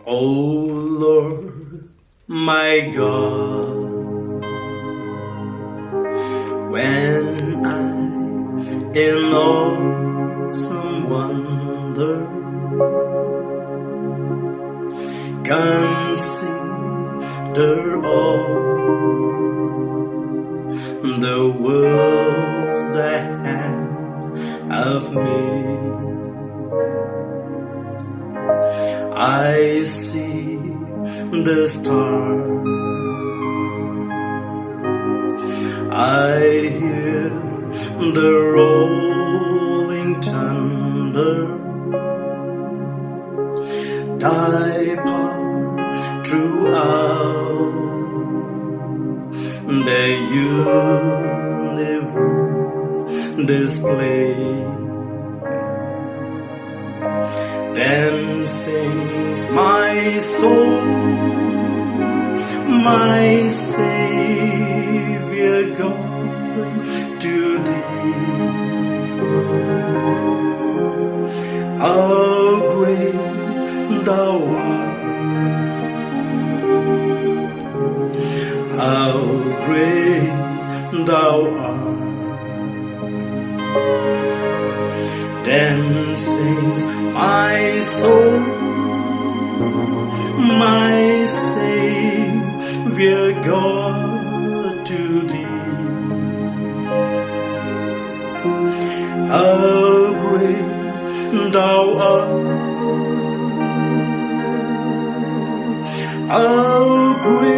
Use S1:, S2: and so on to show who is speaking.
S1: O Lord, my God, when I in awesome wonder consider all the worlds the hands have made. I see the stars, I hear the rolling thunder, thy power throughout the universe display. Then sings my soul, my Savior God, to thee. How great thou art, how great thou art. Then sings my soul, my Savior God, to thee. How great thou art, how great